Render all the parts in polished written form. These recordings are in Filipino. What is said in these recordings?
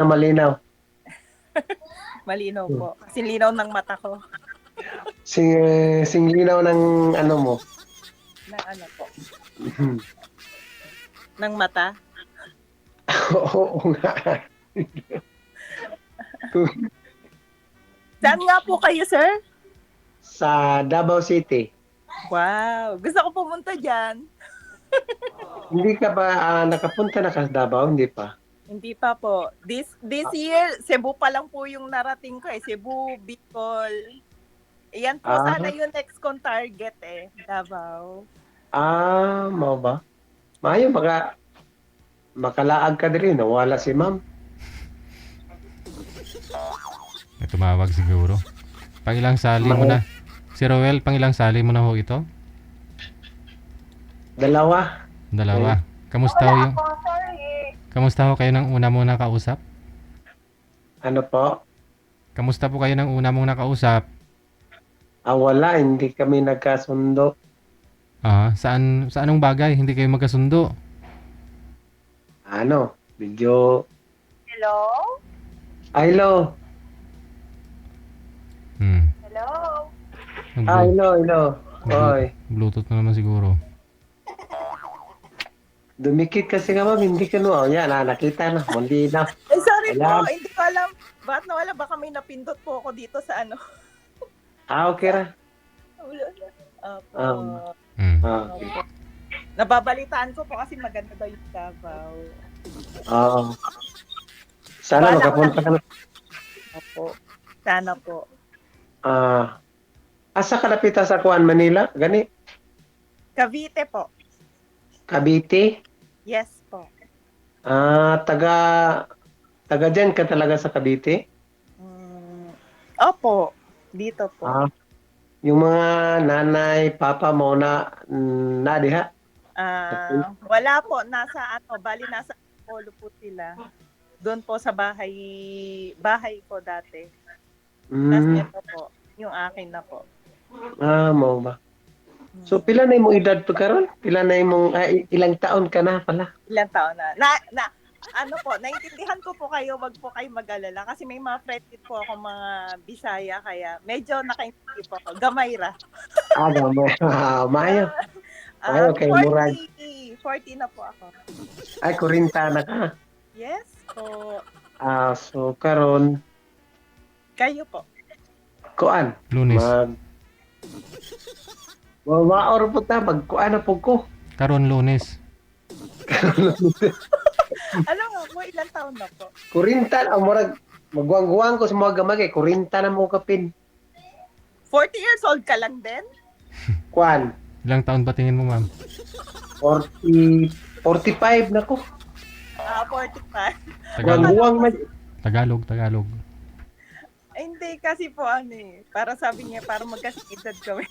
na malinaw. Malinaw po. Kasi linaw ng mata ko. Singlinaw ng ano mo. Na ano po? Ng mata. Oo nga. Saan nga po kayo, sir? Sa Davao City. Wow. Gusto ko pumunta dyan. Hindi ka ba nakapunta na ka sa Davao? Hindi pa. Hindi pa po. This year, Cebu pa lang po yung narating ko eh. Cebu, Bicol. Iyan po Ah, sana yung next kong target eh. Davao. Mau ba? Mayo makalaag ka diri nawala si ma'am. May tumawag siguro. Pangilang sali mo May na. Si Roel, pangilang sali mo na ho ito? dalawa. Dalawa. Kamusta ho yung... Kamusta ho kayo ng una mong nakausap? Ano po? Kamusta po kayo ng una mong nakausap? Wala, hindi kami nagkasundo. Sa anong bagay hindi kayo magkasundo? Medyo Hello? hello. Hmm. Hello? Hello. Oy, Bluetooth na naman siguro. dumikit kasi ka ma'am, hindi ka no. Yan, nakita na, muli na. Sorry po. Ayan. Hindi ko alam. Bakit nawala? Baka may napindot po ako dito sa ano. Okay ra. Opo. Um, Hmm. okay. Opo. Nababalitaan ko po kasi maganda daw yung Davao. Oo. Sana Wala makapunta na. ka na. Opo. Sana po. Asa kalapita sa Kuan, Manila? Gani? Cavite po. Cavite? Yes po. Taga dyan ka talaga sa Cavite? Opo. Dito po. Yung mga nanay, papa mo na diha? Wala po. Nasa Polo po sila. Doon po sa bahay ko dati. Tapos Mm, ito po, yung akin na po. mo ba? So, pila na imong edad pa karon? Pila na imong, ilang taon ka na pala? Ilang taon na? Ano po, naintindihan ko po kayo, wag po kayo mag-alala. Kasi may mga friend din po ako mga Bisaya, kaya medyo nakaintindi po ako. Gamayra. Gamay. Mayo. Mayo kay Murag. 40 na po ako. Ay, 40 na ka. Yes po. So karon Kayo po. kuan. Lunes. Maor po ta magkuan na po ko. Karon Lunes. Alam nga po, ilang taon na po? 40 ang murag magguang-guang ko sa mga gamay kay 40 na mo kapin. 40 years old ka lang din? Kuan. Ilang taon ba tingin mo, ma'am? 45 na ko. 45. Tagalog. Guang-guang na. Tagalog. Ay, hindi kasi po para sabi niya, para magkasidad kami.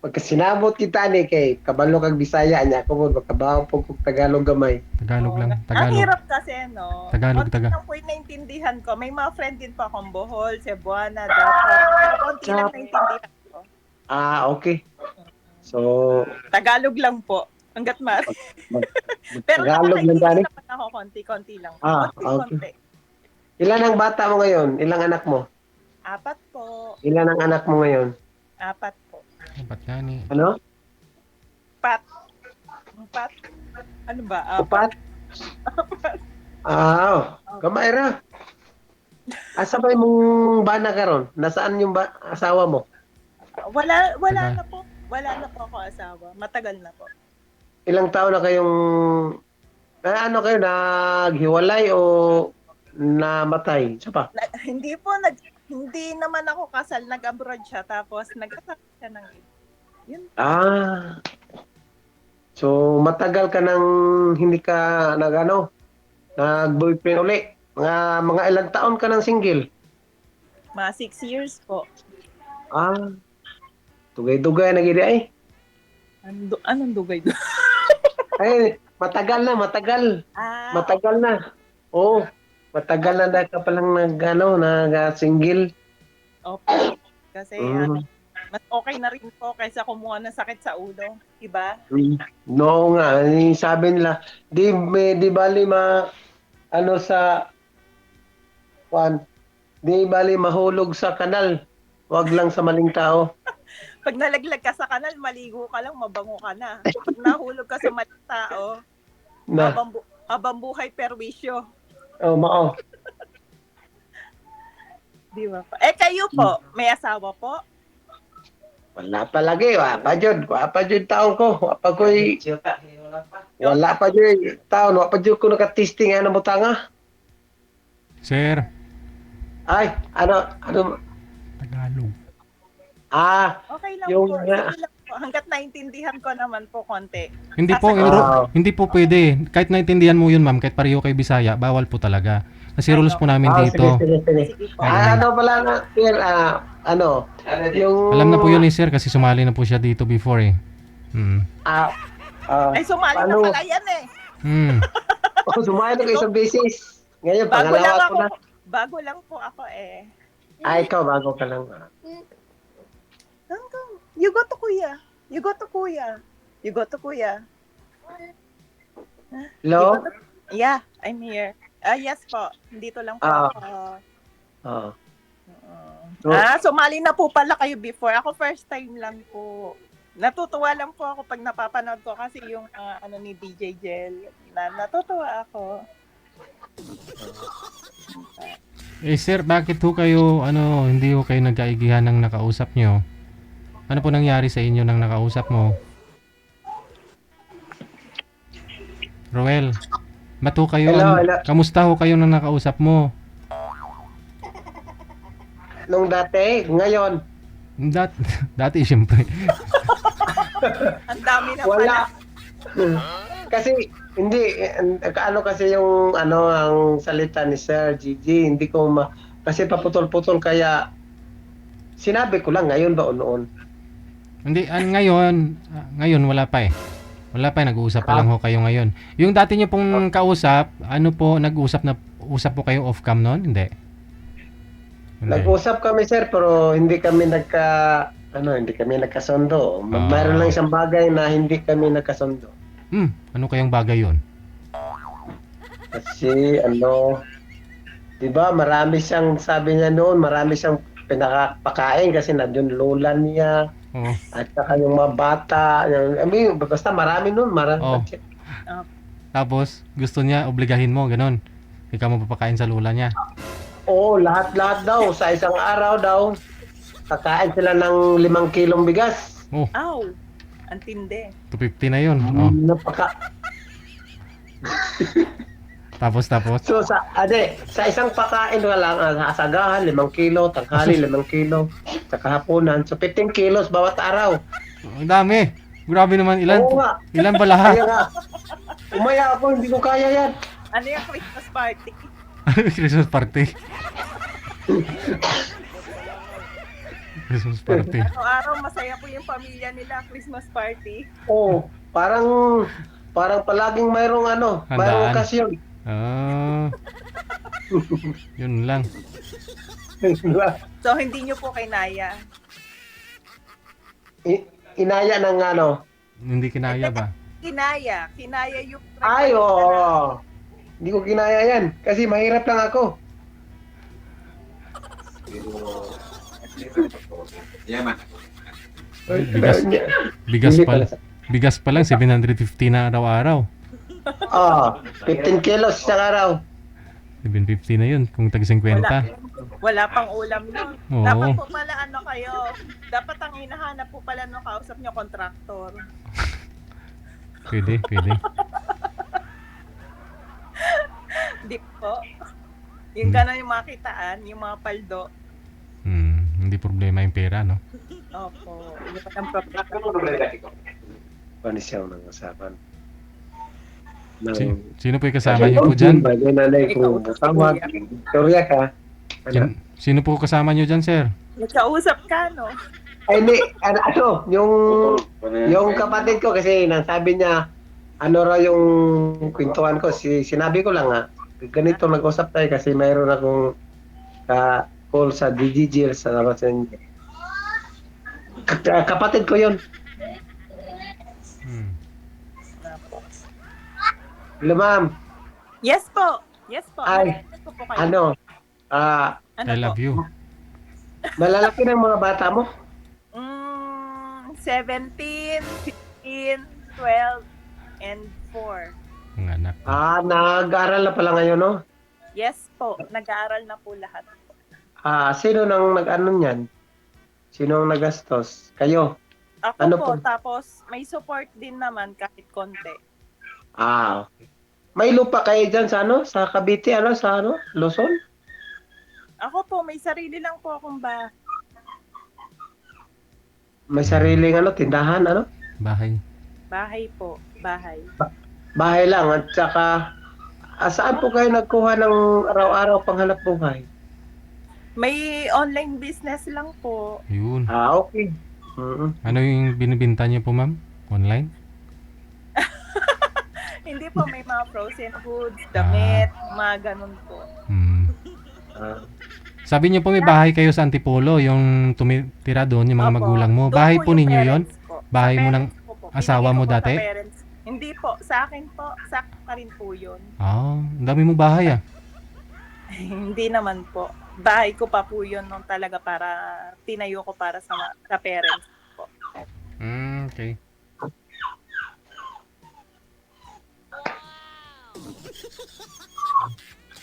Pagka sinabot kita ni kay kabalo kag Bisaya niya ako mo makabaw po kog Tagalog gamay. Tagalog lang. Ang Tagalog. hirap kasi, no? Tagalog, Konti lang po yung naintindihan ko. May mga friend din po akong Bohol, Cebuana, Davao. Konti lang naintindihan ko. Okay. So, Tagalog lang po. Hanggat maaari. Pero Tagalog lang gani. naman ako, konti lang. Okay. Konti. Ilan ang bata mo ngayon? Ilang anak mo? 4 po. Ilan ang anak mo ngayon? 4 po. Ba't gani? Ano? 4. Ano ba? 4? Gamay ra. Asa ba imong bana karon? Nasaan yung asawa mo? Wala na po. Wala na po ako asawa. Matagal na po. Ilang taon na kayong kayo naghiwalay o namatay? Isa pa? Hindi naman ako kasal, nag-abroad siya tapos nag-kasal siya ng yun. So matagal ka nang hindi ka nag-boyfriend uli. Mga ilang taon ka nang single? Mga 6 years po. Dugay-dugay na gid ay. Anong dugay doon? Ay, matagal na. Matagal na. Oo. Matagal na ka palang nag-single. Okay. Kasi Mas okay na rin po kaysa kumuha ng sakit sa ulo. Diba? No nga, sabi nila, di bali ano sa, kwan, di bali mahulog sa kanal. Wag lang sa maling tao. Pag nalaglag ka sa kanal, maligo ka lang, mabango ka na. Pag nahulog ka sa maling tao, Na, habang buhay perwisyo. mao. Di ba? Kayo po, may asawa po? Wala pa lagi, wala pa jud taon ko. Wala pa jud taon, wala pa jud ko naka-testing ano butanga. Sir, Ay, ano, Tagalog. Okay lang Yung po. nga. Sige lang po. Hanggat naintindihan ko naman po konti. Hindi po, hindi po pwede. Kahit naintindihan mo yun, ma'am, kahit pareho kay Bisaya, bawal po talaga. Kasi rules po namin dito. Sige. Sige po. Ano pala na, sir, yung... Alam na po yun eh, sir, kasi sumali na po siya dito before eh. Ay, sumali na ano? pala yan eh. Sumaya na ko isang beses. Ngayon, Bago lang pangalawa ko ako. na. Bago lang po ako eh. Ikaw, bago ka lang. Hanggang, you go to kuya. You go to kuya. You go to kuya. Hello? Yeah, I'm here. Yes po. Dito lang po Ah. ako. Oo. So, Sumali na po pala kayo before. Ako first time lang po. Natutuwa lang po ako pag napapanood ko kasi yung ano ni DJ Jel. Natutuwa ako. Eh sir, bakit ho kayo, hindi ho kayo nagkaigihan ng nakausap nyo? Ano po nangyari sa inyo ng nakausap mo? Roel, ba't ho kayo, Hello. kamusta ho kayo ng nakausap mo? nung dati, ngayon, Dati siyempre. Ang dami na wala. pala. Kasi, hindi, ano kasi yung, ang salita ni Sir Gigi, hindi ko kasi paputol-putol kaya, sinabi ko lang ngayon ba o noon? Hindi, ngayon wala pa eh. Wala pa eh, nag-uusap pa lang ho kayo ngayon. Yung dati nyo pong kausap, usap po kayo off-cam noon? Hindi. Nag-usap kami sir, pero hindi kami nagkasundo. Mayroon lang isang bagay na hindi kami nagkasundo. Ano kayang bagay yun? Kasi di ba marami siyang, sabi niya noon, marami siyang pinakapakain kasi nandiyon lola niya. Oo. At saka yung mga bata, basta marami nun, Oh. Tapos, gusto niya, obligahin mo, ganun. Ikaw mapapakain sa lula niya. Oo, lahat daw, sa isang araw daw, kakain sila ng 5 kilong bigas. Oh, Ow! Ang tindi. 250 na yun. Oh. Tapos. So, sa isang pakain ka lang, asagahan, 5 kilo, tanghali, 5 kilo, sa kahaponan. So, 15 kilos bawat araw. Ang dami. Grabe naman. Oo nga. Ilan ba lahat? Kaya nga, umaya ako, hindi ko kaya yan. Ano yung Christmas party? Christmas party. Christmas party. Araw-araw masaya po yung pamilya nila, Christmas party. Oo, parang palaging mayroong mayroong Handaan. okasyon. Yun lang. So, hindi nyo po kinaya. Inaya ng Hindi kinaya ba? Kinaya yung... Ay, oo. Hindi ko kinaya yan. Kasi mahirap lang ako. Bigas Bigas pa lang 750 na araw-araw. 15 kilos sa araw. 750 na yun kung tag 50. Wala pang ulam nun. Oo. Dapat po pala dapat ang hinahanap po pala nung kausap nyo, kontraktor. Pwede. Di po. Yung gano'n yung mga kitaan, yung mga paldo. Hindi problema yung pera, no? Opo. Yung ang problema. Panisyaw ng usapan. Sino po yung kasama niyo po dyan? Nanay ko, tawag. Victoria ka. Sino po kasama niyo dyan, sir? Nagkausap ka, no? Ay, hindi. Yung kapatid ko kasi sabi niya, raw yung kwentuhan ko. Sinabi ko lang ganito nag-usap tayo kasi mayroon akong call sa DGGL sa labas niya. Kapatid ko yun. Hmm. Hello, ma'am. Yes po. Yes po. Ay, Narinig ko po kayo. ano, ah, Ano I po? love you. malalaki ng mga bata mo? 17, 15, 12, and 4. Ang anak. Nag-aaral na pala ngayon, no? Yes po. Nag-aaral na po lahat. Sino nang nag-ano niyan? Sino ang nagastos? Kayo? Ako Ano po. po? Tapos may support din naman kahit konti. Okay. May lupa kayo dyan sa ano? Sa Cavite, ano? Sa ano? Luzon? Ako po, may sarili lang po akong bahay. May sariling ano? Tindahan, ano? Bahay. Bahay po. Bahay. Bahay lang. At saka, saan po kayo nagkuha ng araw-araw panghanap buhay? May online business lang po. Yun. Okay. Mm-mm. Ano yung binibinta niyo po, ma'am? Online? Hindi po, may mga frozen foods, damit, mga ganun po. Hmm. Ah, Sabi niyo po may bahay kayo sa Antipolo, yung tumitira doon, yung mga Opo. magulang mo. Doon Bahay po po yung ninyo yon? parents ko. Bahay Sa mo ng parents ko po. asawa Binigay mo ko po sa dati? parents. Hindi po, sa akin po. Sa akin pa rin po yun. ang dami mo bahay ah. Hindi naman po. Bahay ko pa po yun nung talaga para tinayo ko para sa parents po. Okay.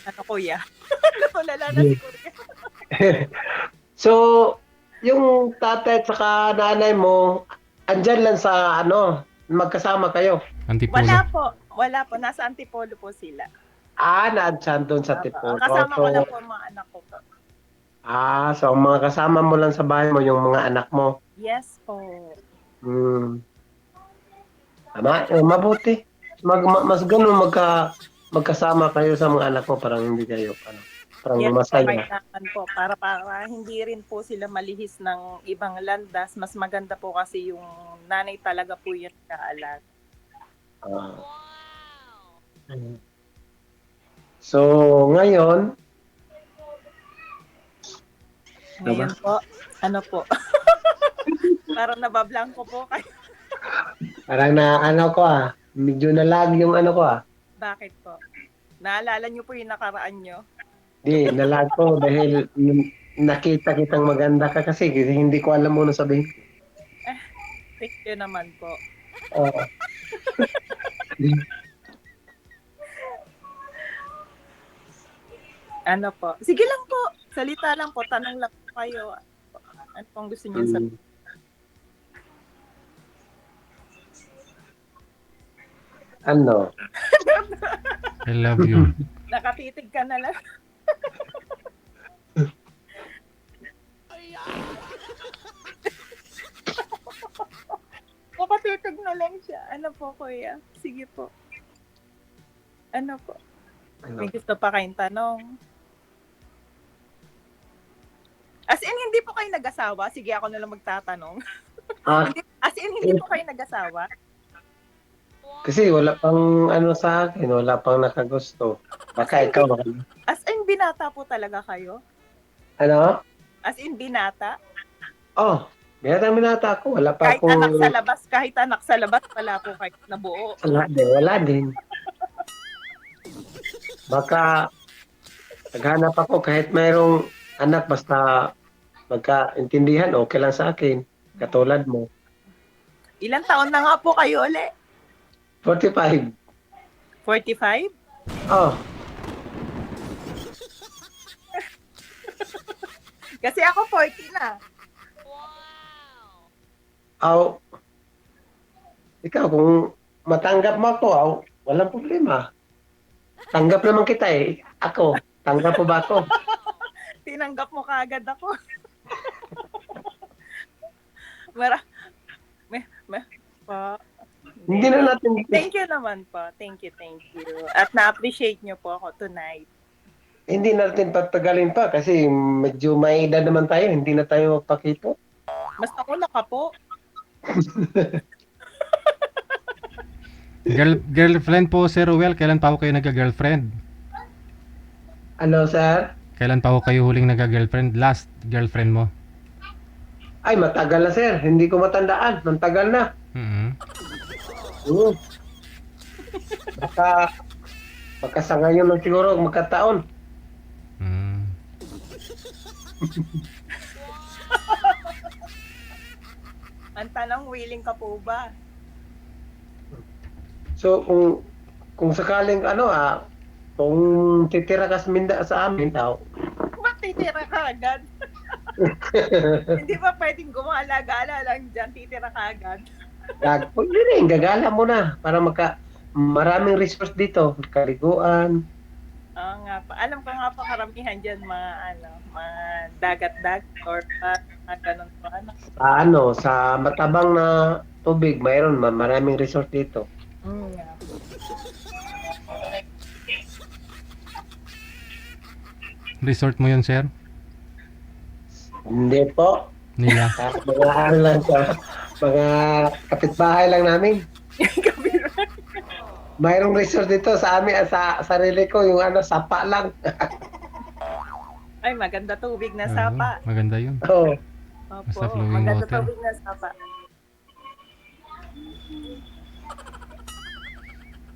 Ano kuya? Natulala na siguro. So, yung tatay at saka nanay mo, andyan lang sa ano, magkasama kayo. Antipolo. Wala po. Nasa Antipolo po sila. Nandyan doon sa Tipolo. Kasama ko So, lang po ang mga anak ko po. so ang mga kasama mo lang sa bahay mo, yung mga anak mo. Yes po. Tama, mabuti. Mas ganun magkasama kayo sa mga anak mo, parang hindi kayo, parang Yes po, masaya. kailangan po. Para hindi rin po sila malihis ng ibang landas. Mas maganda po kasi yung nanay talaga po yun kaalat. Ah. So, ngayon, Ngayon po, ano po? Parang nabablanko po kayo. parang medyo nalag yung ano ko Bakit po? Naalala niyo po yung nakaraan niyo? Di, nalag ko dahil nakita kitang maganda ka kasi hindi ko alam mo na sabihin. Thank you naman po. Oo. Ano po? Sige lang po. Salita lang po. Tanong lang po kayo. Ano pong gusto niyo sabihin? Ano? I love you. Nakatitig ka na lang. Nakatitig na lang siya. Ano po, kuya? Sige po. Ano po? Ano? May gusto pa kayong tanong? As in, hindi po kayo nag-asawa? Sige, ako na lang magtatanong. As in, hindi po kayo nag-asawa? Kasi wala pang ano sa akin, wala pang nakagusto. Baka ikaw, As in, binata po talaga kayo? ano? As in, binata? Binata ako. Wala pa Kahit anak sa labas, wala po kayo nabuo. Wala din. Baka naghanap ako kahit mayroong anak basta magkaintindihan, okay lang sa akin. Katulad mo. Ilang taon na nga po kayo ulit? 45. 45? Oh, Kasi ako 40 na. ikaw kung matanggap mo ako, walang problema. Tanggap naman kita eh. Ako, tanggap mo ba ako? Tinanggap mo kaagad ako. Pa. Hindi na natin, Thank you naman po. Thank you. At na-appreciate nyo po ako tonight. hindi natin patagalin pa kasi medyo may edad naman tayo, hindi na tayo magpakito. Mas nauna ka po. Girlfriend po, Sir Ruel, kailan pa ako kayo nagka-girlfriend? Ano, sir? Kailan pa ako kayo huling nagka-girlfriend? Last girlfriend mo? Ay, matagal na sir. Hindi ko matandaan. Matagal na. Mm. Oo. Baka, baka sa ngayon lang siguro magkataon. Mm. Ang tanong, willing ka po ba? So, kung sakaling kung titira ka sa amin daw, Matitira ka agad. Hindi ba pwedeng gumala-gala lang dyan, titira ka agad? pwede rin, gagala mo na para maraming resource dito. Kaliguan. Oo nga pa. Alam ko nga pa karamihan dyan mga dagat-dagat or mga ganun po. Sa matabang na tubig, mayroon maraming resource dito. Nga po. Resort mo yun, sir? Hindi po. Nila. Mga ano lang sa mga kapitbahay lang namin. Mayroong resort dito sa amin, sa sarili ko, yung sapa lang. Ay, maganda tubig na sapa. Maganda yun. Oo. Basta Opo, flowing maganda water. tubig na sapa.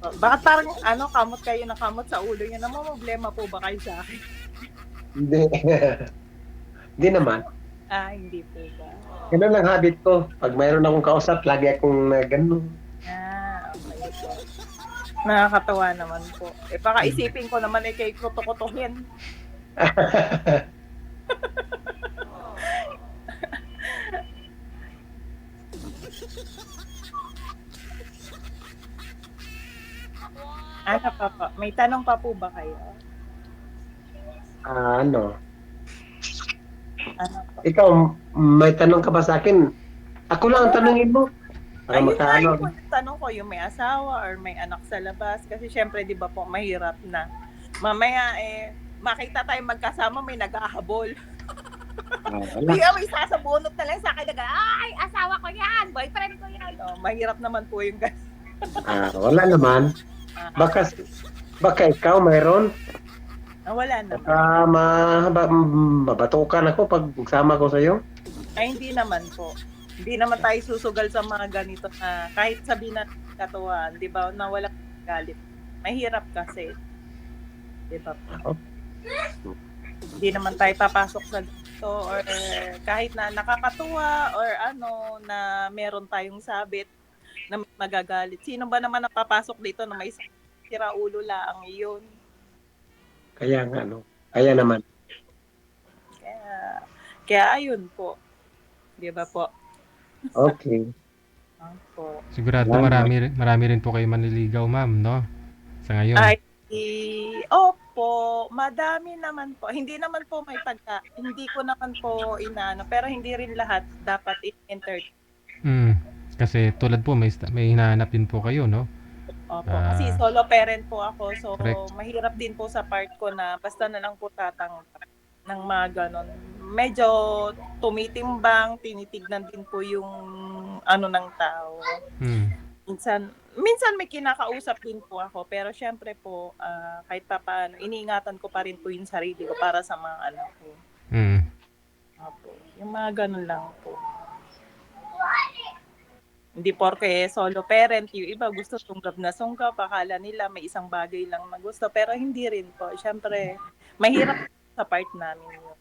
Bakit parang kamot kayo na kamot sa ulo niyo? Namamblema po ba kayo sa akin? Hindi. Hindi naman. Hindi po ba? Ganun lang habit ko. Pag mayroon akong kausap, lagi akong ganun. Okay po. Nakakatawa naman po. Baka isipin ko naman kay kuto-kutuhin. Ano pa po? May tanong pa po ba kayo? Ano? Ano po? Ikaw, may tanong ka ba sa akin? Ako lang ang tanungin mo. Para Ayun nga makaano. yung tanong ko, yung may asawa or may anak sa labas. Kasi syempre, di ba po, mahirap na. Mamaya, makita tayo magkasama, may nag-ahabol. Wala. Di may sasabunot na lang sa akin, ay, asawa ko yan, boyfriend ko yan. Mahirap naman po yung ganun. Wala naman. Baka ikaw mayroon. Wala naman. Baka mabatukan ako pag sama ko sa iyo. Ay, hindi naman po. Hindi naman tayo susugal sa mga ganito na kahit sabihin natin katuwaan, di ba, na walang galit. Mahirap kasi. Di ba po? Hindi naman tayo papasok sa ganito or kahit na nakakatuwa or na meron tayong sabit na magagalit. Sino ba naman napapasok dito na may sira ulo lang yun? Kaya kaya naman. Kaya ayun po. Di ba po? Okay. Po. Sigurado marami rin po kayo manliligaw, ma'am, no? Sa ngayon. Ay, opo, madami naman po. Hindi naman po hindi ko naman po pero hindi rin lahat dapat i-enter. Kasi tulad po, may hinahanap din po kayo, no? Opo, kasi solo parent po ako, so Correct. mahirap din po sa part ko na basta na lang po tatanggap ng mga ganon. Medyo tumitimbang, tinitignan din po yung ng tao. Minsan may kinakausap din po ako, pero syempre po, kahit pa paano, iniingatan ko pa rin po yung sarili ko para sa mga anak ko. Opo, yung mga ganon lang po. Hindi porke solo parent, yung iba gusto sunggab na sunggab, akala nila may isang bagay lang na gusto, pero hindi rin po. Syempre, mahirap sa part namin yun.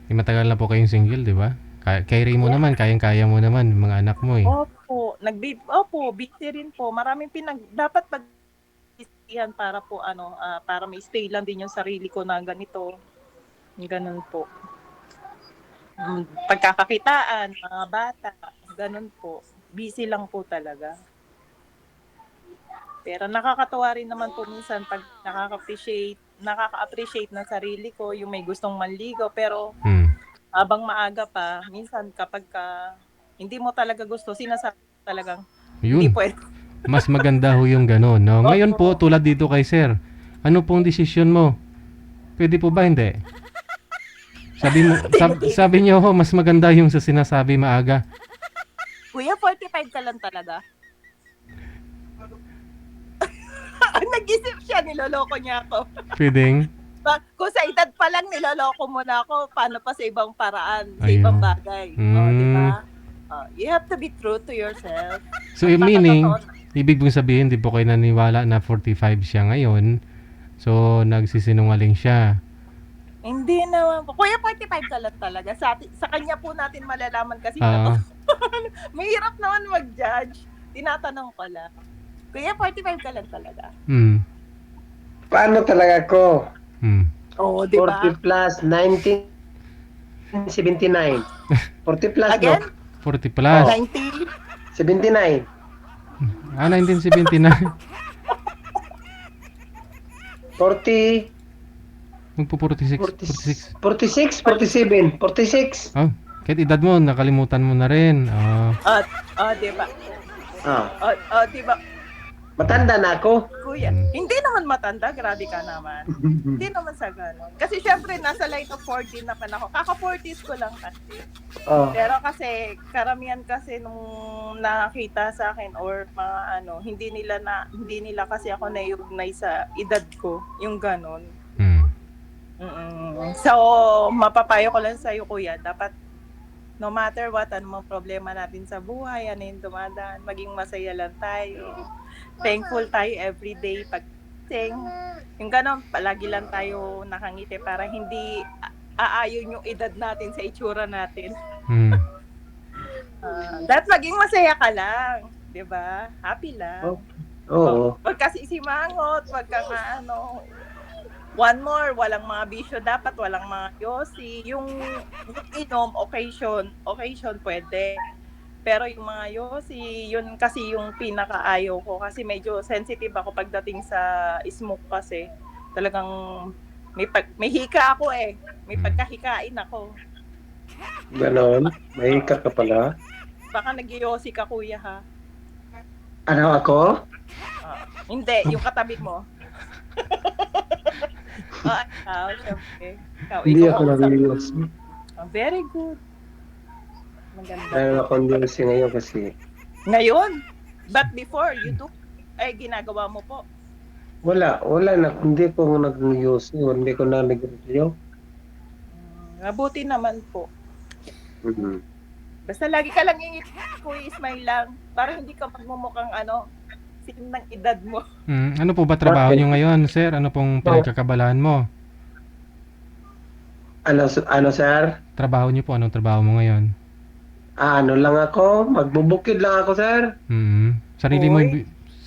Matagal na po kayong single, di ba? Kay Ray mo naman, kayang-kaya mo naman, mga anak mo eh. Opo, busy rin po. Maraming dapat pag-isihan para po para may stay lang din yung sarili ko na ganito. Ganun po. Pagkakakitaan, mga bata, ganun po. Busy lang po talaga. Pero nakakatawa rin naman po minsan pag nakaka-appreciate ng sarili ko, yung may gustong manligaw, pero habang maaga pa, minsan kapag hindi mo talaga gusto, sinasabi talagang hindi pwede. Mas maganda ho yung gano'n, no? Ngayon po, tulad dito kay sir, ano pong desisyon mo? Pwede po ba hindi? Sabi niyo ho, mas maganda yung sa sinasabi maaga. Kuya, 45 ka lang talaga. Nag-isip siya, niloloko niya ako. Pwedeng? Kung sa edad pa lang niloloko mo na ako, paano pa sa ibang paraan, sa Ayun. ibang bagay. Di Mm. ba? You have to be true to yourself. So, At meaning, nakatotoo ibig mong sabihin, di po kayo naniwala na 45 siya ngayon. So, nagsisinungaling siya. Hindi naman po. Kuya, 45 ka lang talaga. Sa kanya po natin malalaman kasi Ah, mahirap naman mag-judge. Tinatanong ko lang. Kuya, 45 ka lang talaga. mm, Paano talaga ko? mm. Oo, di ba? 40 plus 1979. 40 plus, Again? no? 40 plus. 90? 79. 1979. 40, Magpo-46. 46. 46, 47, 46. Oh, kahit edad mo, nakalimutan mo na rin. Di ba? Ah, Di ba? matanda na ako. Kuya, hindi naman matanda. Grabe ka naman. Hindi naman sa gano'n. Kasi syempre, nasa light of 14 naman ako. Kaka-40s ko lang kasi. Oh. Pero kasi, karamihan kasi nung nakita sa akin or mga hindi nila kasi ako naiugnay sa edad ko. Yung gano'n. So, mapapayo ko lang sa'yo, kuya. Dapat, no matter what, ano mga problema natin sa buhay, ano yung dumadaan, maging masaya lang tayo. Thankful tayo everyday pag-sing. Yung gano'n, palagi lang tayo nakangiti para hindi aayon yung edad natin sa itsura natin. That maging masaya ka lang. 'Di ba? Happy lang. Oo. Wag kasi simangot, wag kang one more, walang mga bisyo dapat, walang mga yosi. Yung inom, occasion pwede. Pero yung mga yosi, yun kasi yung pinakaayaw ko kasi medyo sensitive ako pagdating sa smoke kasi. Talagang may hika ako eh. May pagkahikain ako. Ganon. May hika ka pala. Baka nag-yosi ka, kuya, ha? Ano ako? Hindi, yung katabi mo. Ikaw, syempre. Hindi ikaw ako ang usap. nag-use. Very good. Maganda. Meron akong use ngayon kasi. Ngayon? But before, you do? Ginagawa mo po. Wala na. Hindi ko nag-use. Hindi ko na nag-review. Mabuti naman po. Mm-hmm. Basta lagi ka lang ingit, Kuya Ismail lang. Para hindi ka magmumukhang sin ng edad mo. Ano po ba trabaho nyo ngayon, sir? Ano pong pinagkakabalahan mo? Ano, sir? Trabaho nyo po, anong trabaho mo ngayon? Ano lang ako? Magbubukid lang ako, sir.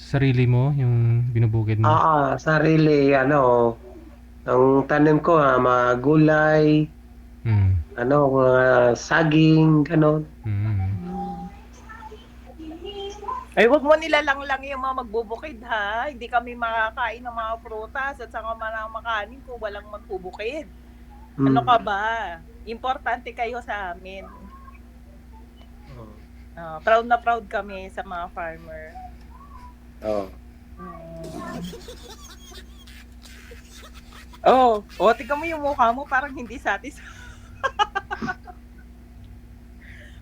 Sarili mo yung binubukid mo? Sarili. Ang tanim ko, mga gulay, mga saging, ganon. Ay, wag mo nilalang lang yung mga magbubukid, ha? Hindi kami makakain ng mga prutas at saka mga makanin kung walang magbubukid. Ano ka ba? Importante kayo sa amin. Proud na proud kami sa mga farmer. Tingnan mo yung mukha mo, parang hindi satisfied.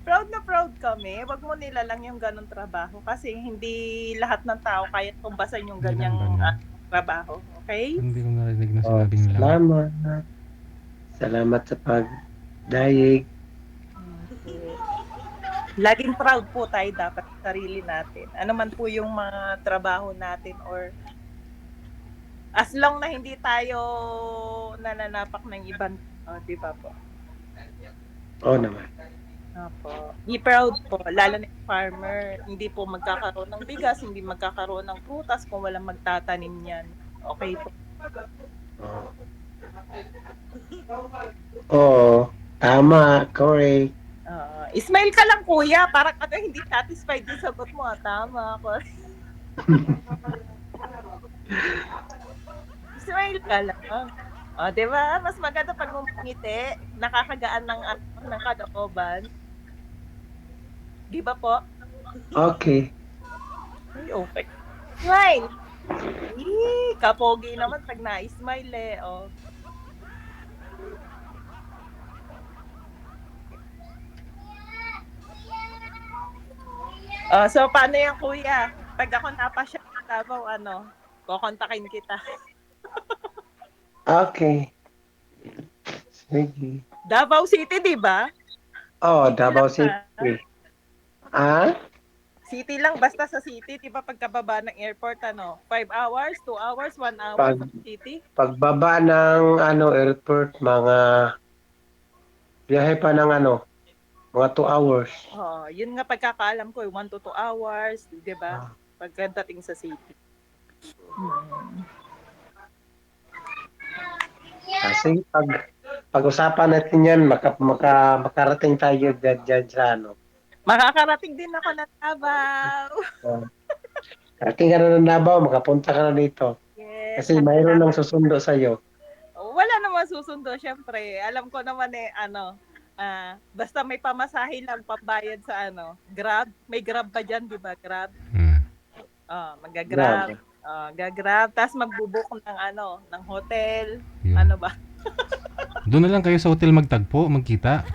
Proud na proud kami. Wag mo nilalang yung ganong trabaho kasi hindi lahat ng tao kaya tumbasan yung ganyang trabaho. Okay? Hindi ko narinig na sinabing lang. Salamat sa pagdayeg. Laging proud po tayo dapat sa sarili natin. Ano man po yung mga trabaho natin or as long na hindi tayo nananapak ng ibang di ba po? Oo naman. Opo. Be proud po, lalo na yung farmer. Hindi po magkakaroon ng bigas, hindi magkakaroon ng prutas kung walang magtatanim yan. Okay po. Tama, correct. Ismail ka lang, kuya. Parang hindi satisfied yung sagot mo. Tama, correct. Ismail ka lang. Diba? Mas maganda pag ngumiti, nakakagaan ng kalooban. Di ba po? Okay. Okay. Smile! Kapogi naman pag na-smile eh. So, paano yan, kuya? Pag ako napasya sa Davao, kukontakin kita. Okay. Sige. Davao City, di ba? Oh, City Davao lang ba? City. Ah? City lang, basta sa city, di ba pagkababa ng airport, 5 hours, 2 hours, 1 hour Pag sa city? pagbaba ng airport, mga biyahe pa ng mga 2 hours. Yun nga pagkakaalam ko, 1 to 2 hours, di ba? Ah. Pagdating sa city. Kasi pag-usapan natin yan, makarating tayo dyan sa Makakarating din ako ng Davao. Uh, Karating ka na ng Davao, makapunta ka na dito. Yes, Kasi mayroon nang susundo sa'yo. wala naman susundo, syempre. Alam ko naman basta may pamasahe lang pambayad sa Grab. May Grab pa dyan, di ba? Grab. Hmm. Magagrab. Grab. Gagrab. Tapos magbubook ng hotel. Yun. Ano ba? Doon na lang kayo sa hotel magtagpo, magkita.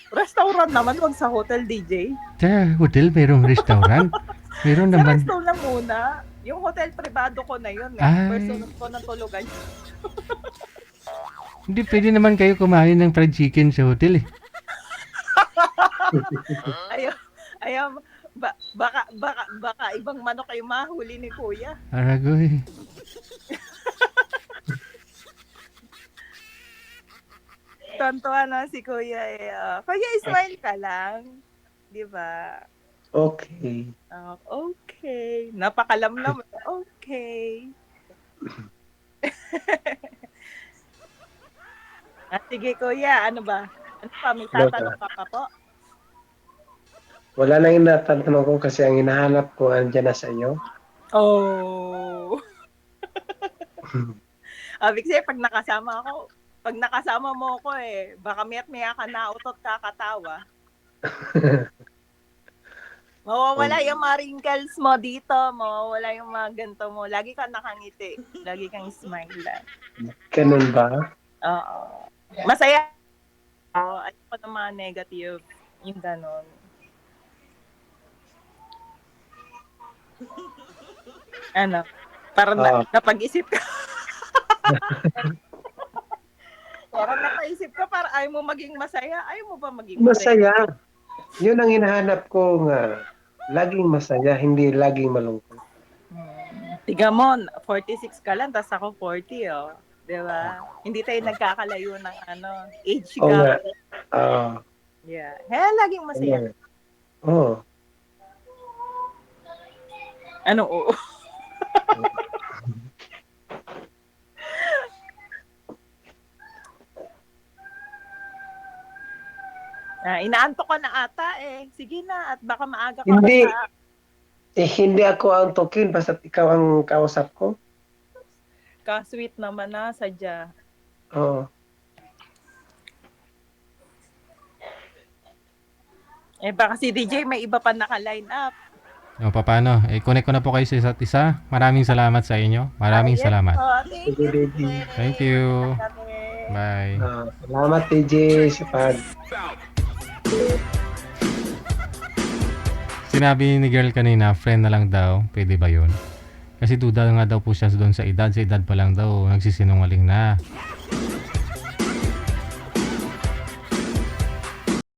Restaurant naman, wag sa hotel, DJ. Sa hotel, mayroong restaurant. Meron Sa naman. restaurant lang muna. Yung hotel privado ko na yun. Ay. Personal ko ng tulugan. Hindi, pwede naman kayo kumain ng fried chicken sa hotel eh. Ayaw, baka ibang manok ay mahuli ni Kuya. Aragoy. Tontuwa na si Kuya eh. Kuya, smile ka lang. Di ba? Okay. Okay. Napakalamlam. Okay. Sige Kuya, ano ba? Ano pa? May tatanong ka pa po? Wala na yung natanong ko kasi ang hinahanap ko andyan na sa iyo. Oh. Kasi pag nakasama mo ako baka maya ka na utot kakatawa. Mawawala yung mga wrinkles mo dito, mawawala yung mga ganito mo. Lagi kang nakangiti, lagi kang smile lang. Ganun ba? Oo. Masaya. Ayoko ng mga negative, yung ganon. Parang napag-isip ka. Parang napaisip ka, para ayaw mo maging masaya. Ayaw mo ba maging masaya? Masaya. Yun ang hinahanap ko nga. Laging masaya, hindi laging malungkot. Tiga mo, 46 ka lang, tapos ako 40, oh. Diba? Hindi tayo nagkakalayo ng age Oo nga. gap. Yeah. Laging masaya. Oo. Oo? Inaantok ka na ata Sige na, at baka maaga ka Hindi. pa. Hindi ako ang tokin, basta ikaw ang kausap ko. Ka-sweet naman sadya. Oo. Baka si DJ may iba pa naka-line up. O, paano? Connect ko na po kayo sa isa't isa. Maraming salamat sa inyo. Maraming salamat. Thank you, DJ. Thank you. Bye. Salamat, TJ, sa Sinabi ni girl kanina, friend na lang daw. Pwede ba yun? Kasi duda nga daw po siya doon sa edad. Sa edad pa lang daw, nagsisinungaling na.